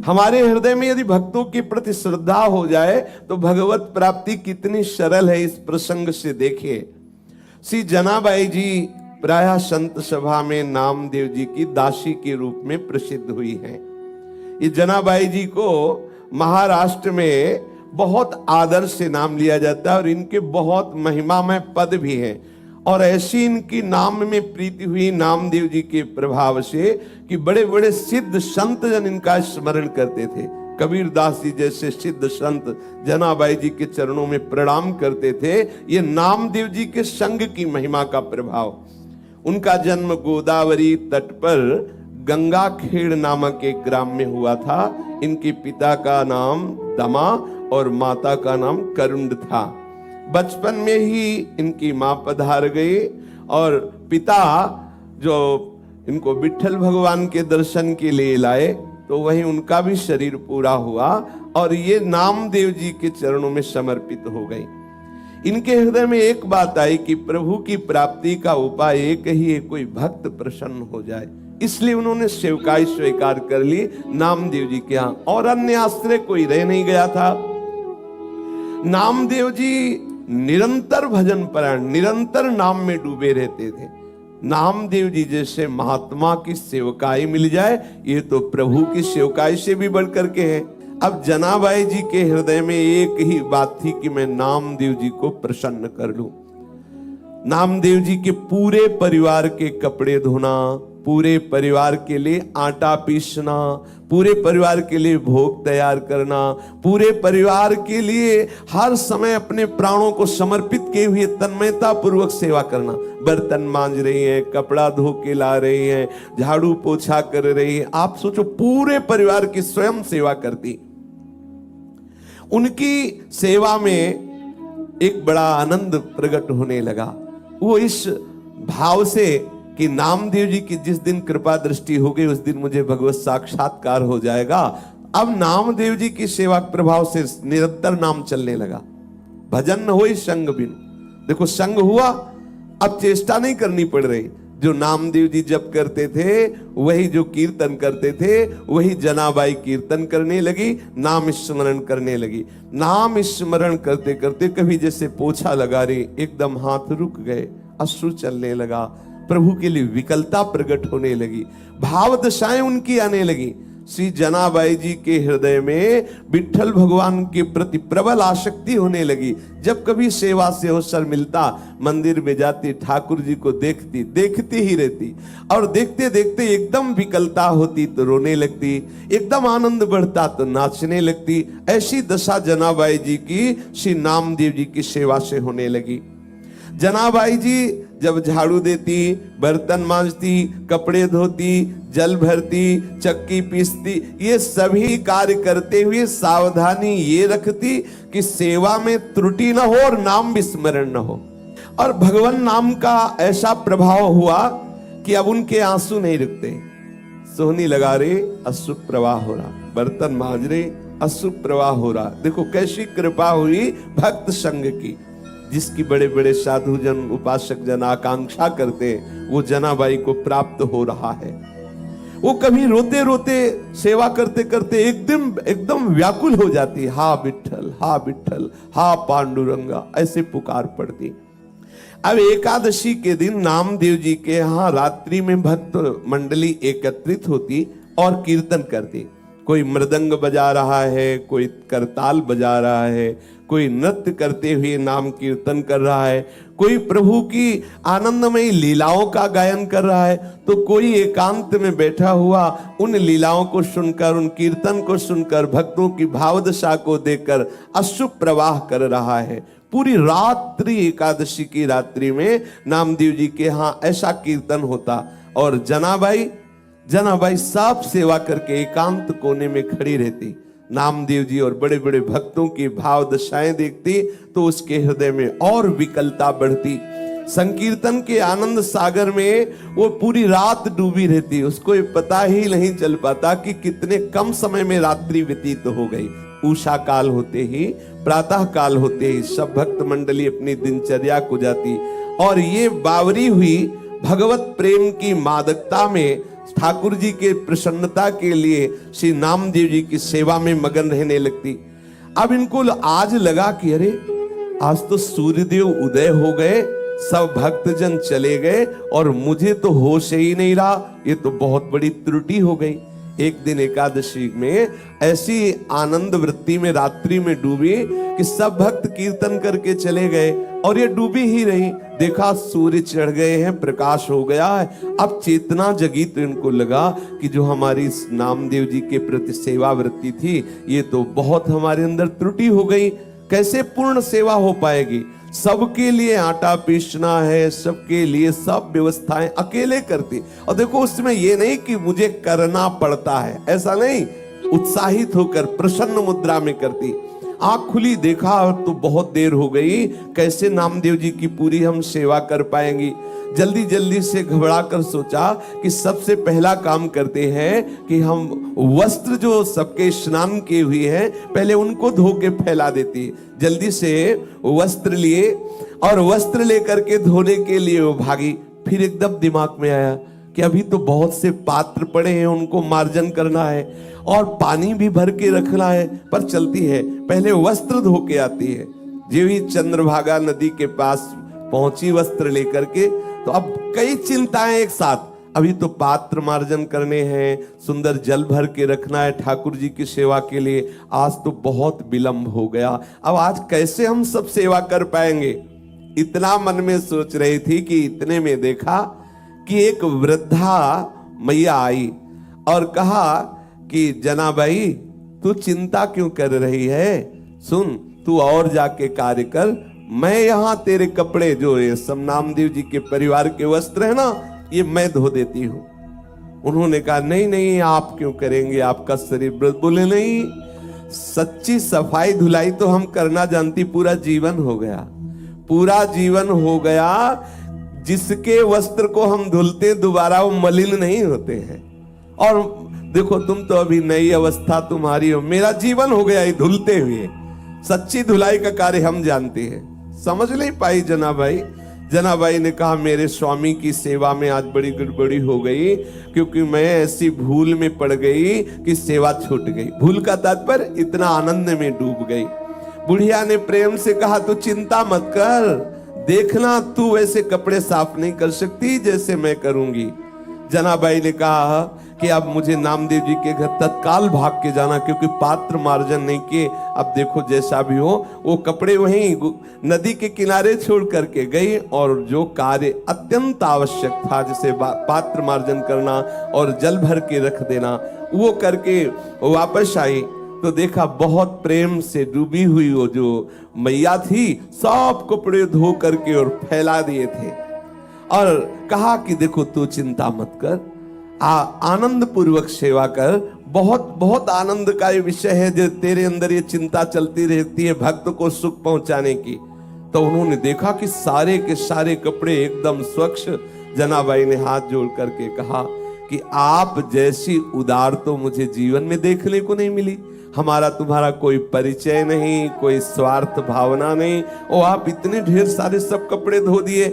हमारे हृदय में यदि भक्तों के प्रति श्रद्धा हो जाए तो भगवत प्राप्ति कितनी सरल है, इस प्रसंग से देखिए। श्री जनाबाई जी प्रायः संत सभा में नामदेव जी की दासी के रूप में प्रसिद्ध हुई हैं। ये जनाबाई जी को महाराष्ट्र में बहुत आदर से नाम लिया जाता है और इनके बहुत महिमामय पद भी हैं। और ऐसी इनकी नाम में प्रीति हुई नामदेव जी के प्रभाव से कि बड़े बड़े सिद्ध संत जन इनका स्मरण करते थे। कबीरदास जी जैसे सिद्ध संत जनाबाई जी के चरणों में प्रणाम करते थे। ये नामदेव जी के संग की महिमा का प्रभाव। उनका जन्म गोदावरी तट पर गंगाखेड़ नामक एक ग्राम में हुआ था। इनके पिता का नाम दमा और माता का नाम करुंड था। बचपन में ही इनकी मां पधार गई और पिता जो इनको विट्ठल भगवान के दर्शन के लिए लाए तो वहीं उनका भी शरीर पूरा हुआ और ये नामदेव जी के चरणों में समर्पित हो गई। इनके हृदय में एक बात आई कि प्रभु की प्राप्ति का उपाय एक ही है, कोई भक्त प्रसन्न हो जाए। इसलिए उन्होंने सेवकाई स्वीकार कर ली नामदेव जी के यहाँ, और अन्य आश्रय कोई रह नहीं गया था। नामदेव जी निरंतर भजन परायण, निरंतर नाम में डूबे रहते थे। नामदेव जी जैसे महात्मा की सेवकाई मिल जाए ये तो प्रभु की सेवकाई से भी बढ़कर के है। अब जनाबाई जी के हृदय में एक ही बात थी कि मैं नामदेव जी को प्रसन्न कर लूं। नामदेव जी के पूरे परिवार के कपड़े धोना, पूरे परिवार के लिए आटा पीसना, पूरे परिवार के लिए भोग तैयार करना, पूरे परिवार के लिए हर समय अपने प्राणों को समर्पित किए हुए तन्मयता पूर्वक सेवा करना। बर्तन मांज रही हैं, कपड़ा धो के ला रही हैं, झाड़ू पोछा कर रही हैं। आप सोचो पूरे परिवार की स्वयं सेवा करती। उनकी सेवा में एक बड़ा आनंद प्रकट होने लगा। वो इस भाव से कि नामदेव जी की जिस दिन कृपा दृष्टि हो गई उस दिन मुझे भगवत साक्षात्कार हो जाएगा। अब नामदेव जी की सेवा प्रभाव से निरंतर नाम चलने लगा। भजन न हो संग बिनु। देखो संग हुआ, अब चेष्टा नहीं करनी पड़ रही। जो नामदेव जी जप करते थे वही जो कीर्तन करते थे वही जनाबाई कीर्तन करने लगी, नाम स्मरण करने लगी। नाम स्मरण करते करते कभी जैसे पोछा लगा रही, एकदम हाथ रुक गए, अश्रु चलने लगा, प्रभु के लिए विकलता प्रकट होने लगी, भाव दशाएं उनकी आने लगी। श्री जनाबाई जी के हृदय में विट्ठल भगवान के प्रति प्रबल आसक्ति होने लगी। जब कभी सेवा से अवसर मिलता मंदिर में जाती, ठाकुर जी को देखती, देखती ही रहती और देखते देखते एकदम विकलता होती तो रोने लगती, एकदम आनंद बढ़ता तो नाचने लगती। ऐसी दशा जनाबाई जी की श्री नामदेव जी की सेवा से होने लगी। जनाबाई जी जब झाड़ू देती, बर्तन मांजती, कपड़े धोती, जल भरती, चक्की पीसती, ये सभी कार्य करते हुए सावधानी ये रखती कि सेवा में त्रुटि न हो और नाम विस्मरण न हो। और भगवान नाम का ऐसा प्रभाव हुआ कि अब उनके आंसू नहीं रुकते। सोहनी लगा रहे, अश्रु प्रवाह हो रहा, बर्तन मांज रहे, अश्रु प्रवाह हो रहा। देखो कैसी कृपा हुई भक्त संग की, जिसकी बड़े बड़े साधु जन, उपासक जन आकांक्षा करते, वो जनाबाई को प्राप्त हो रहा है। वो कभी रोते रोते सेवा करते करते एकदम व्याकुल हो जाती, हा विट्ठल, हा विट्ठल, हा पांडुरंगा, ऐसे पुकार पड़ती। अब एकादशी के दिन नामदेव जी के यहाँ रात्रि में भक्त मंडली एकत्रित होती और कीर्तन करती। कोई मृदंग बजा रहा है, कोई करताल बजा रहा है, कोई नृत्य करते हुए नाम कीर्तन कर रहा है, कोई प्रभु की आनंदमयी लीलाओं का गायन कर रहा है, तो कोई एकांत में बैठा हुआ उन लीलाओं को सुनकर, उन कीर्तन को सुनकर, भक्तों की भावदशा को देखकर अश्रु प्रवाह कर रहा है। पूरी रात्रि, एकादशी की रात्रि में नामदेव जी के यहाँ ऐसा कीर्तन होता और जनाबाई सब सेवा करके एकांत कोने में खड़ी रहती। नामदेव जी और बड़े बड़े भक्तों की भाव दशाएं देखती तो उसके हृदय में और विकलता बढ़ती। संकीर्तन के आनंद सागर में वो पूरी रात डूबी रहती। उसको ये पता ही नहीं चल पाता कि कितने कम समय में रात्रि व्यतीत हो गई। उषा काल होते ही, प्रातः काल होते ही सब भक्त मंडली अपनी दिनचर्या को जाती और ये बावरी हुई भगवत प्रेम की मादकता में ठाकुर जी के प्रसन्नता के लिए श्री नामदेव जी की सेवा में मगन रहने लगती। अब इनको आज लगा कि अरे आज तो सूर्यदेव उदय हो गए, सब भक्तजन चले गए और मुझे तो होश ही नहीं रहा, ये तो बहुत बड़ी त्रुटि हो गई। एक दिन एकादशी में ऐसी आनंद वृत्ति में रात्रि में डूबी कि सब भक्त कीर्तन करके चले गए और ये डूबी ही रही। देखा सूर्य चढ़ गए हैं, प्रकाश हो गया है। अब चेतना जगी तो इनको लगा कि जो हमारी नामदेव जी के प्रति सेवा वृत्ति थी, ये तो बहुत हमारे अंदर त्रुटि हो गई, कैसे पूर्ण सेवा हो पाएगी। सबके लिए आटा पीसना है, सबके लिए सब व्यवस्थाएं अकेले करती। और देखो उसमें ये नहीं कि मुझे करना पड़ता है, ऐसा नहीं, उत्साहित होकर प्रसन्न मुद्रा में करती। आंख खुली, देखा तो बहुत देर हो गई, कैसे नामदेव जी की पूरी हम सेवा कर पाएंगी। जल्दी जल्दी से घबरा कर सोचा कि सबसे पहला काम करते हैं कि हम वस्त्र जो सबके स्नान किए हुए हैं पहले उनको धो के फैला देती। जल्दी से वस्त्र लिए और वस्त्र लेकर के धोने के लिए वो भागी। फिर एकदम दिमाग में आया कि अभी तो बहुत से पात्र पड़े हैं, उनको मार्जन करना है और पानी भी भर के रखना है, पर चलती है पहले वस्त्र धो के आती है। जो ही चंद्रभागा नदी के पास पहुंची वस्त्र लेकर के, तो अब कई चिंताएं एक साथ। अभी तो पात्र मार्जन करने हैं, सुंदर जल भर के रखना है ठाकुर जी की सेवा के लिए, आज तो बहुत विलंब हो गया, अब आज कैसे हम सब सेवा कर पाएंगे। इतना मन में सोच रही थी कि इतने में देखा कि एक वृद्धा मैया आई और कहा कि जनाबाई तू चिंता क्यों कर रही है, सुन तू और जाके कार्य कर, मैं यहाँ तेरे कपड़े जो ये सब नामदेव जी के परिवार के वस्त्र है ना, ये मैं धो देती हूँ। उन्होंने कहा नहीं नहीं आप क्यों करेंगे, आपका शरीर। बोले नहीं, सच्ची सफाई धुलाई तो हम करना जानती, पूरा जीवन हो गया, पूरा जीवन हो गया। जिसके वस्त्र को हम धुलते दोबारा वो मलिन नहीं होते हैं। और देखो तुम तो अभी नई अवस्था तुम्हारी हो, मेरा जीवन हो गया ये धुलते हुए। सच्ची धुलाई का कार्य हम जानते हैं। समझ नहीं पाई जनाबाई। जनाबाई ने कहा मेरे स्वामी की सेवा में आज बड़ी गड़बड़ी हो गई, क्योंकि मैं ऐसी भूल में पड़ गई कि सेवा छूट गई। भूल का तात्पर्य इतना आनंद में डूब गई। बुढ़िया ने प्रेम से कहा तू चिंता मत कर, देखना तू वैसे कपड़े साफ नहीं कर सकती जैसे मैं करूंगी। जनाबाई ने कहा कि अब मुझे नामदेव जी के घर तत्काल भाग के जाना, क्योंकि पात्र मार्जन नहीं किए। अब देखो जैसा भी हो, वो कपड़े वहीं नदी के किनारे छोड़ करके गई और जो कार्य अत्यंत आवश्यक था, जैसे पात्र मार्जन करना और जल भर के रख देना, वो करके वापस आई तो देखा बहुत प्रेम से डूबी हुई वो जो मैया थी, सब कपड़े धो करके और फैला दिए थे और कहा कि देखो तू चिंता मत कर, आनंद पूर्वक सेवा कर। बहुत बहुत आनंद का ये विषय है जो तेरे अंदर ये चिंता चलती रहती है भक्त को सुख पहुंचाने की। तो उन्होंने देखा कि सारे के सारे कपड़े एकदम स्वच्छ। जनाबाई ने हाथ जोड़ करके कहा कि आप जैसी उदार तो मुझे जीवन में देखने को नहीं मिली। हमारा तुम्हारा कोई परिचय नहीं, कोई स्वार्थ भावना नहीं, और आप इतने ढेर सारे सब कपड़े धो दिए।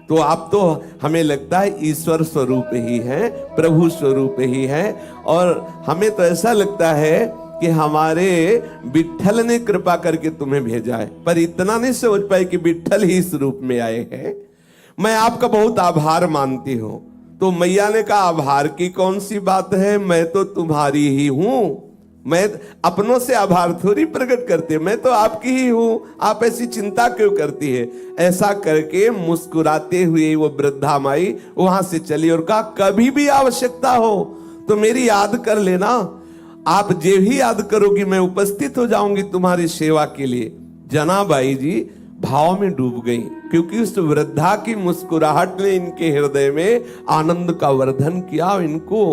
तो आप तो हमें लगता है ईश्वर स्वरूप ही है, प्रभु स्वरूप ही है, और हमें तो ऐसा लगता है कि हमारे विट्ठल ने कृपा करके तुम्हें भेजा है। पर इतना नहीं सोच पाए कि विट्ठल ही इस रूप में आए हैं। मैं आपका बहुत आभार मानती हूँ। तो मैया ने कहा आभार की कौन सी बात है, मैं तो तुम्हारी ही हूँ, मैं अपनों से आभार थोड़ी प्रकट करती, मैं तो आपकी ही हूं, आप ऐसी चिंता क्यों करती है। ऐसा करके मुस्कुराते हुए वो वृद्धा माई वहां से चली और कहा कभी भी आवश्यकता हो तो मेरी याद कर लेना, आप जो ही याद करोगी मैं उपस्थित हो जाऊंगी तुम्हारी सेवा के लिए। जनाबाई जी भाव में डूब गई, क्योंकि उस वृद्धा की मुस्कुराहट ने इनके हृदय में आनंद का वर्धन किया। इनको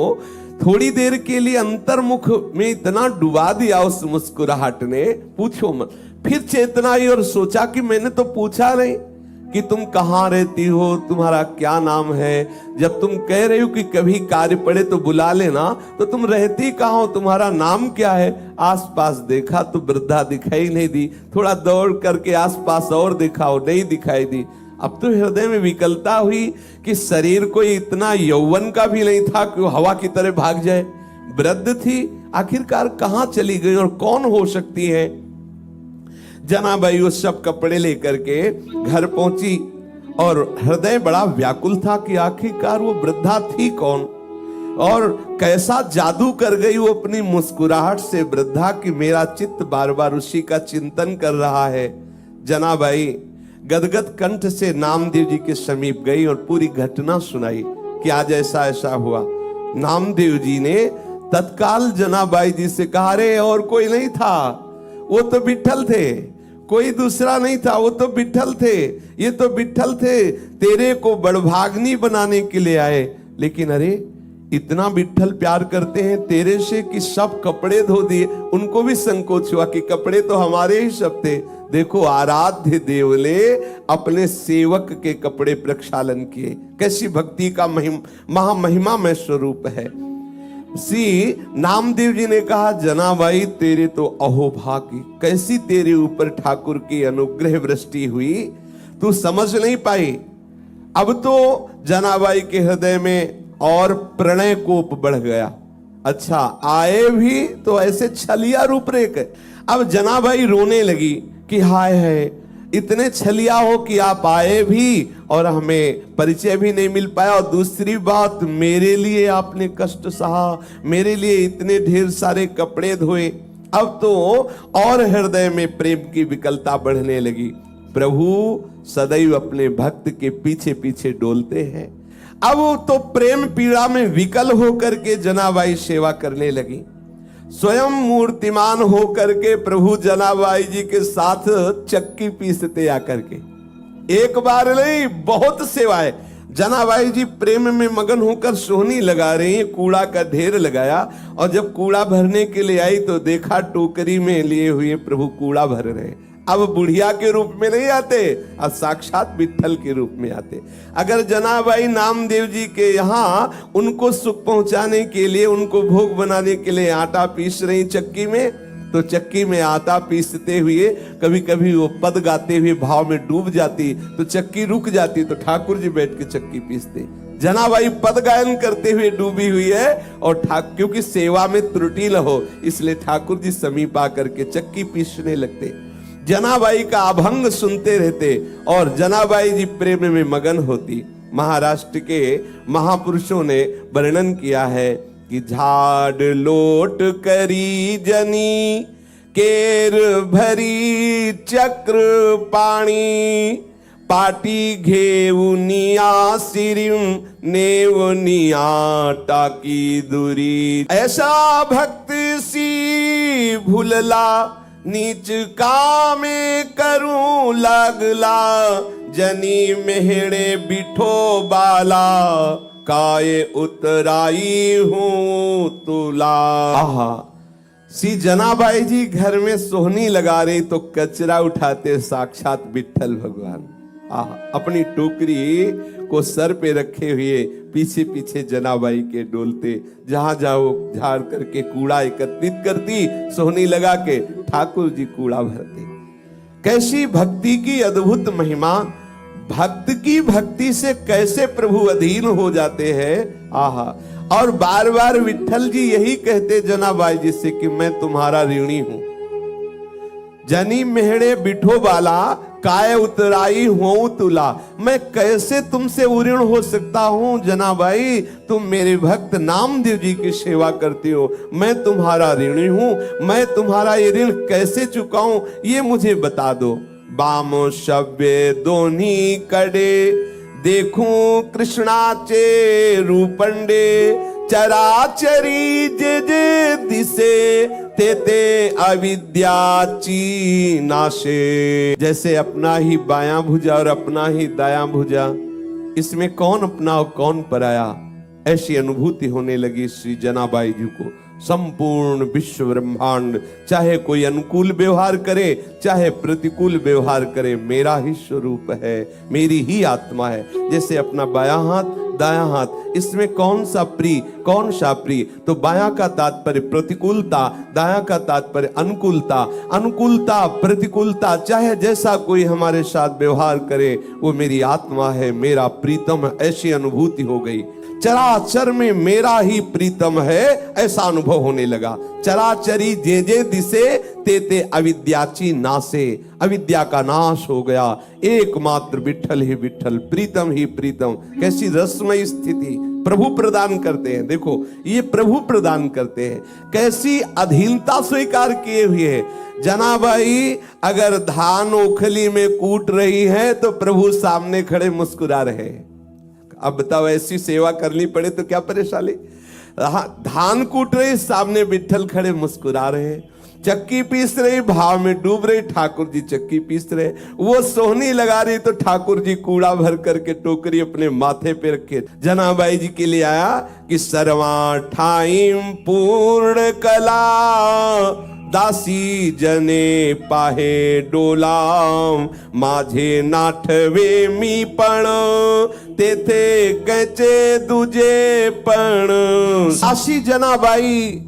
थोड़ी देर के लिए अंतर्मुख में इतना डुबा दिया उस मुस्कुराहट ने, पूछो मत। फिर चेतना आई और सोचा कि मैंने तो पूछा नहीं कि तुम कहाँ रहती हो, तुम्हारा क्या नाम है। जब तुम कह रही हो कि कभी कार्य पड़े तो बुला लेना, तो तुम रहती कहाँ हो, तुम्हारा नाम क्या है। आसपास देखा तो वृद्धा दिखाई नहीं दी, थोड़ा दौड़ करके आसपास और देखा, नहीं दिखाई दी। अब तो हृदय में विकलता हुई कि शरीर को इतना यौवन का भी नहीं था कि वो हवा की तरह भाग जाए। वृद्ध थी, आखिरकार कहां चली गई और कौन हो सकती है। जनाबाई उस सब कपड़े लेकर के घर पहुंची और हृदय बड़ा व्याकुल था कि आखिरकार वो वृद्धा थी कौन और कैसा जादू कर गई वो अपनी मुस्कुराहट से वृद्धा कि मेरा चित्त बार बार उसी का चिंतन कर रहा है। जनाबाई गदगद कंठ से नामदेव जी के समीप गई और पूरी घटना सुनाई कि आज ऐसा ऐसा हुआ। नामदेव जी ने तत्काल जनाबाई जी से कहा, अरे और कोई नहीं था, वो तो विठल थे, कोई दूसरा नहीं था, वो तो विठल थे, ये तो विठल थे, तेरे को बड़भाग्नि बनाने के लिए आए। लेकिन अरे इतना विठल प्यार करते हैं तेरे से कि सब कपड़े धो दिए। उनको भी संकोच हुआ कि कपड़े तो हमारे ही सब थे। देखो आराध्य देव ने अपने सेवक के कपड़े प्रक्षालन किए। कैसी भक्ति का महामहिमा में स्वरूप है। नामदेव जी ने कहा, जनाबाई तेरे तो अहोभाग्य, कैसी तेरे ऊपर ठाकुर की अनुग्रह वृष्टि हुई, तू समझ नहीं पाई। अब तो जनाबाई के हृदय में और प्रणय कोप बढ़ गया। अच्छा आए भी तो ऐसे छलिया रूपरेख। अब जनाबाई रोने लगी कि हाय है, इतने छलिया हो कि आप आए भी और हमें परिचय भी नहीं मिल पाया, और दूसरी बात मेरे लिए आपने कष्ट सहा, मेरे लिए इतने ढेर सारे कपड़े धोए। अब तो और हृदय में प्रेम की विकलता बढ़ने लगी। प्रभु सदैव अपने भक्त के पीछे पीछे डोलते हैं। अब तो प्रेम पीड़ा में विकल होकर के जनाबाई सेवा करने लगी। स्वयं मूर्तिमान होकर के प्रभु जनाबाई जी के साथ चक्की पीसते आकर के। एक बार नहीं, बहुत सेवाएं। जनाबाई जी प्रेम में मगन होकर सोहनी लगा रही हैं, कूड़ा का ढेर लगाया, और जब कूड़ा भरने के लिए आई तो देखा टोकरी में लिए हुए प्रभु कूड़ा भर रहे। अब बुढ़िया के रूप में नहीं आते, अब साक्षात विठल के रूप में आते। अगर जनाबाई नामदेव जी के यहाँ उनको सुख पहुंचाने के लिए, उनको भोग बनाने के लिए आटा पीस रही चक्की में, तो चक्की में आटा पीसते हुए कभी कभी वो पद गाते हुए भाव में डूब जाती तो चक्की रुक जाती, तो ठाकुर जी बैठ के चक्की पीसते। जनाबाई पद गायन करते हुए डूबी हुई है, और क्योंकि सेवा में त्रुटि न हो इसलिए ठाकुर जी समीप आकर के चक्की पीसने लगते। जनाबाई का अभंग सुनते रहते और जनाबाई जी प्रेम में मगन होती। महाराष्ट्र के महापुरुषों ने वर्णन किया है कि झाड़ लोट करी जनी, केर भरी चक्र पाणी, पाटी घेऊनिया सिरिम नेवनिया टाकी दूरी। ऐसा भक्त सी भूलला, नीच कामे करूं लागला, जनी मेहड़े बिठो बाला, काय उतराई हूं तुला। आहा, सी जनाबाई जी घर में सोहनी लगा रही तो कचरा उठाते साक्षात विठल भगवान। आहा, अपनी टोकरी को सर पे रखे हुए पीछे पीछे जनाबाई के डोलते, जहां जाओ झाड़ करके कूड़ा एकत्रित करती, सोहनी लगा के ठाकुर जी कूड़ा भरते। कैसी भक्ति की अद्भुत महिमा। भक्त की भक्ति से कैसे प्रभु अधीन हो जाते हैं। आहा, और बार बार विठल जी यही कहते जनाबाई जी से कि मैं तुम्हारा ऋणी हूं। जनी मेहड़े बिठो बाला, काय उतराई हूं तुला। मैं कैसे तुमसे उऋण हो सकता हूं जनाबाई, तुम मेरे भक्त नामदेव जी की सेवा करते हो, मैं तुम्हारा ऋणी हूं। मैं तुम्हारा ये ऋण कैसे चुकाऊं ये मुझे बता दो। बामो शब्य दोन्ही कडे, देखूं कृष्णाचे रूपंडे, चराचरी जे जे दिसे, ते ते अविद्याची नाशे। जैसे अपना ही बायां भुजा और अपना ही दायां भुजा, इसमें कौन अपना और कौन पराया, ऐसी अनुभूति होने लगी श्री जनाबाई जी को। संपूर्ण विश्व ब्रह्मांड चाहे कोई अनुकूल व्यवहार करे चाहे प्रतिकूल व्यवहार करे, मेरा ही स्वरूप है, मेरी ही आत्मा है। जैसे अपना बायां हाथ दायां हाथ, इसमें कौन सा प्रिय कौन सा प्रिय? तो बायां का तात्पर्य प्रतिकूलता, दायां का तात्पर्य अनुकूलता। अनुकूलता प्रतिकूलता चाहे जैसा कोई हमारे साथ व्यवहार करे, वो मेरी आत्मा है, मेरा प्रीतम है, ऐसी अनुभूति हो गई। चराचर में मेरा ही प्रीतम है, ऐसा अनुभव होने लगा। चराचरी जे जे दिसे ते ते अविद्याची नासे, अविद्या का नाश हो गया। एकमात्र विठल ही विठल, प्रीतम ही प्रीतम। कैसी रसमयी स्थिति प्रभु प्रदान करते हैं। देखो ये प्रभु प्रदान करते हैं, कैसी अधीनता स्वीकार किए हुए है। जनाबाई अगर धान ओखली में कूट रही है तो प्रभु सामने खड़े मुस्कुरा रहे। अब बताओ ऐसी सेवा करनी पड़े तो क्या परेशानी। धान कूट रही, सामने विठल खड़े मुस्कुरा रहे। चक्की पीस रही, भाव में डूब रही, ठाकुर जी चक्की पीस रहे। वो सोहनी लगा रही तो ठाकुर जी कूड़ा भर करके टोकरी अपने माथे पे रखे। जनाबाई जी के लिए आया कि सर्वा ठाइम पूर्ण कला, दासी जने पाहे डोलाम, माझे नाठवे मी पण, तेथे कैचे दुजे पण। दासी जनाबाई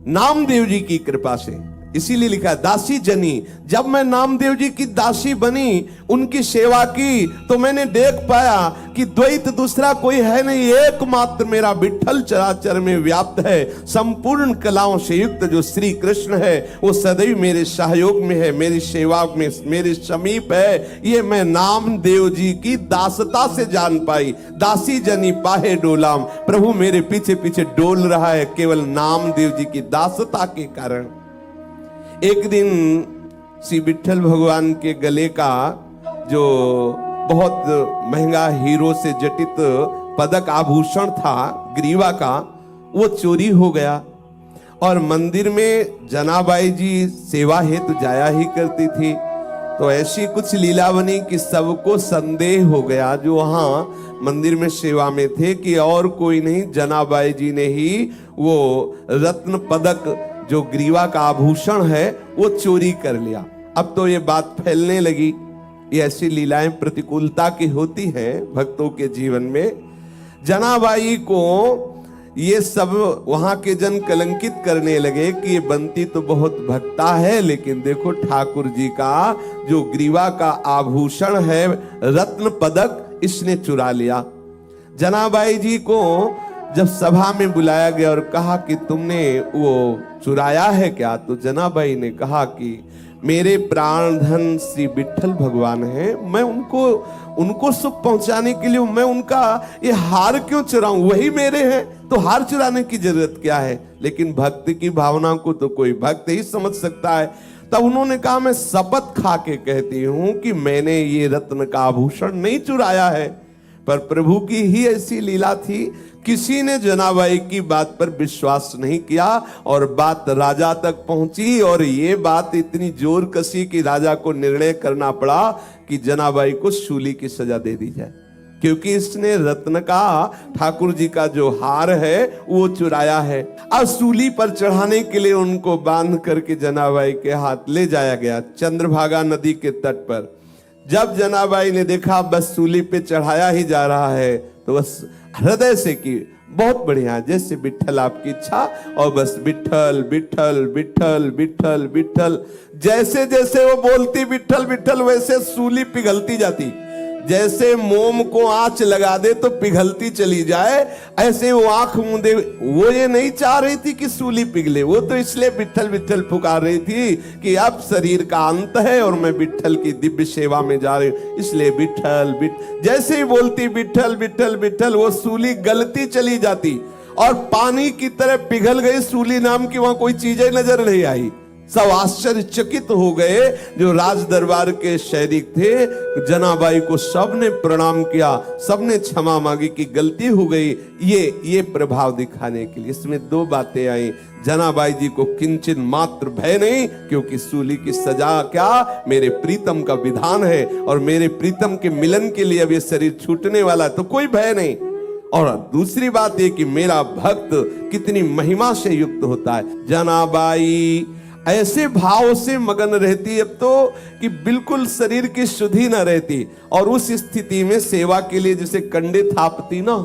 नामदेव जी की कृपा से, इसीलिए लिखा दासी जनी। जब मैं नामदेव जी की दासी बनी, उनकी सेवा की, तो मैंने देख पाया कि द्वैत दूसरा कोई है नहीं, एकमात्र मेरा विठल चराचर में व्याप्त है। संपूर्ण कलाओं से युक्त जो श्री कृष्ण है वो सदैव मेरे सहयोग में है, मेरी सेवा में मेरे समीप है। ये मैं नामदेव जी की दासता से जान पाई। दासी जनी पाहे डोलाम, प्रभु मेरे पीछे पीछे डोल रहा है केवल नामदेव जी की दासता के कारण। एक दिन श्री विठल भगवान के गले का जो बहुत महंगा हीरो से जटित पदक आभूषण था ग्रीवा का, वो चोरी हो गया। और मंदिर में जनाबाई जी सेवा हेतु जाया ही करती थी। तो ऐसी कुछ लीला बनी कि सबको संदेह हो गया जो वहां मंदिर में सेवा में थे कि और कोई नहीं, जनाबाई जी ने ही वो रत्न पदक जो ग्रीवा का आभूषण है वो चोरी कर लिया। अब तो ये बात फैलने लगी। ये ऐसी लीलाएं प्रतिकूलता की होती हैं भक्तों के जीवन में। जनाबाई को ये सब वहां के जन कलंकित करने लगे कि ये बंती तो बहुत भक्ता है, लेकिन देखो ठाकुर जी का जो ग्रीवा का आभूषण है रत्न पदक, इसने चुरा लिया। जनाबाई जी को जब सभा में बुलाया गया और कहा कि तुमने वो चुराया है क्या, तो जनाबाई ने कहा कि मेरे प्राण धन श्री विठल भगवान हैं, मैं उनको सुख पहुंचाने के लिए मैं उनका ये हार क्यों चुराऊं, वही मेरे हैं, तो हार चुराने की जरूरत क्या है। लेकिन भक्ति की भावना को तो कोई भक्त ही समझ सकता है। तब उन्होंने कहा मैं शपथ खा के कहती हूं कि मैंने ये रत्न का आभूषण नहीं चुराया है। पर प्रभु की ही ऐसी लीला थी, किसी ने जनाबाई की बात पर विश्वास नहीं किया और बात राजा तक पहुंची। और ये बात इतनी जोर कसी कि राजा को निर्णय करना पड़ा कि जनाबाई को शूली की सजा दे दी जाए, क्योंकि इसने रत्न का ठाकुर जी का जो हार है वो चुराया है। अब सूली पर चढ़ाने के लिए उनको बांध करके जनाबाई के हाथ ले जाया गया चंद्रभागा नदी के तट पर। जब जनाबाई ने देखा बस सूली पे चढ़ाया ही जा रहा है, तो बस हृदय से की बहुत बढ़िया, जैसे विठल आपकी इच्छा, और बस विठल विठल विठल विठल विठल। जैसे जैसे वो बोलती विठल विठल, वैसे सूली पिघलती जाती। जैसे मोम को आंच लगा दे तो पिघलती चली जाए, ऐसे वो आंख मूंदे। वो ये नहीं चाह रही थी कि सूली पिघले, वो तो इसलिए विठल विठल पुकार रही थी कि अब शरीर का अंत है और मैं विठल की दिव्य सेवा में जा रही हूं, इसलिए विठल विठल। जैसे ही बोलती विठल विठल विठल, वो सूली गलती चली जाती और पानी की तरह पिघल गई। सूली नाम की वहां कोई चीज ही नजर नहीं आई। सब आश्चर्यचकित हो गए जो राज दरबार के सैनिक थे। जनाबाई को सबने प्रणाम किया, सबने क्षमा मांगी कि गलती हो गई, ये प्रभाव दिखाने के लिए। इसमें दो बातें आई। जनाबाई जी को किंचित मात्र भय नहीं, क्योंकि सूली की सजा क्या, मेरे प्रीतम का विधान है और मेरे प्रीतम के मिलन के लिए अब ये शरीर छूटने वाला है, तो कोई भय नहीं। और दूसरी बात ये कि मेरा भक्त कितनी महिमा से युक्त होता है। जनाबाई ऐसे भाव से मगन रहती अब तो कि बिल्कुल शरीर की शुद्धि न रहती, और उस स्थिति में सेवा के लिए जैसे कंडे थापती ना,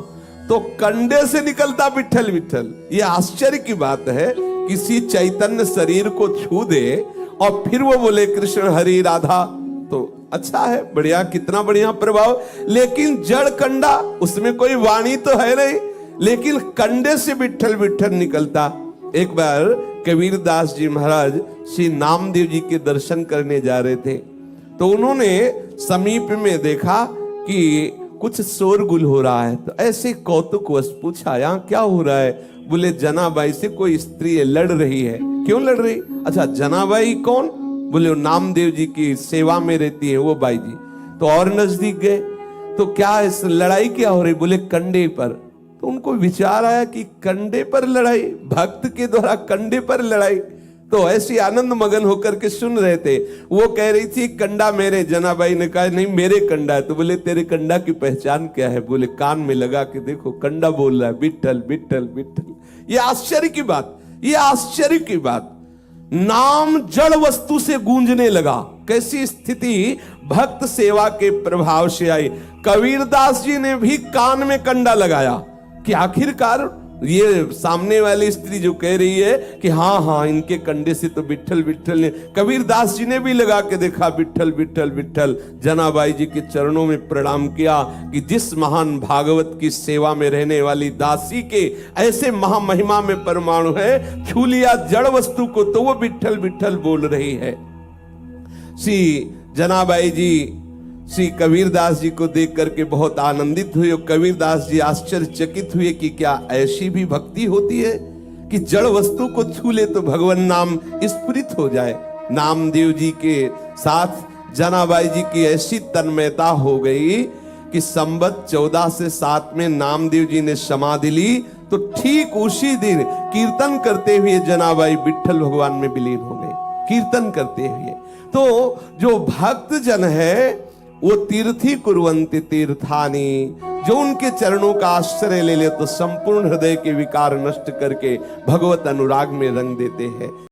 तो कंडे से निकलता विठल विठल। ये आश्चर्य की बात है, किसी चैतन्य शरीर को छू दे और फिर वो बोले कृष्ण हरि राधा, तो अच्छा है, बढ़िया, कितना बढ़िया प्रभाव। लेकिन जड़ कंडा, उसमें कोई वाणी तो है नहीं, लेकिन कंडे से विठल विठल निकलता। एक बार कबीरदास जी महाराज श्री नामदेव जी के दर्शन करने जा रहे थे, तो उन्होंने समीप में देखा कि कुछ शोरगुल हो रहा है, तो ऐसे कौतुकवश पूछा यहाँ क्या हो रहा है। बोले जनाबाई से कोई स्त्री लड़ रही है। क्यों लड़ रही? अच्छा, जनाबाई कौन? बोले वो नामदेव जी की सेवा में रहती है वो बाई जी। तो और नजदीक गए, तो क्या इस लड़ाई क्या हो रही? बोले कंडे पर। तो उनको विचार आया कि कंडे पर लड़ाई, भक्त के द्वारा कंडे पर लड़ाई। तो ऐसी आनंद मगन होकर के सुन रहे थे। वो कह रही थी कंडा मेरे। जनाबाई ने कहा नहीं मेरे कंडा है। तो बोले तेरे कंडा की पहचान क्या है? बोले कान में लगा के देखो, कंडा बोल रहा है विठल विठल विठल। ये आश्चर्य की बात, ये आश्चर्य की बात। नाम जड़ वस्तु से गूंजने लगा। कैसी स्थिति भक्त सेवा के प्रभाव से आई। कबीरदास जी ने भी कान में कंडा लगाया कि आखिरकार ये सामने वाली स्त्री जो कह रही है कि हाँ हाँ इनके कंडे से तो विठल विठल ने, कबीरदास जी ने भी लगा के देखा विठल विठल विठल। जनाबाई जी के चरणों में प्रणाम किया कि जिस महान भागवत की सेवा में रहने वाली दासी के ऐसे महामहिमा में परमाणु है, छू लिया जड़ वस्तु को तो वो विठल विठल बोल रही है। श्री जनाबाई जी श्री कबीरदास जी को देख करके बहुत आनंदित हुए और कबीरदास जी आश्चर्यचकित हुए कि क्या ऐसी भी भक्ति होती है कि जड़ वस्तु को छू ले तो भगवान नाम स्फुरित हो जाए। नामदेव जी के साथ जनाबाई जी की ऐसी तन्मयता हो गई कि संवत 14 से 7 में नामदेव जी ने समाधि ली, तो ठीक उसी दिन कीर्तन करते हुए जनाबाई विठल भगवान में विलीन हो गए, कीर्तन करते हुए। तो जो भक्त जन है वो तीर्थी कुर्वन्ति तीर्थानी, जो उनके चरणों का आश्रय ले ले तो संपूर्ण हृदय के विकार नष्ट करके भगवत अनुराग में रंग देते हैं।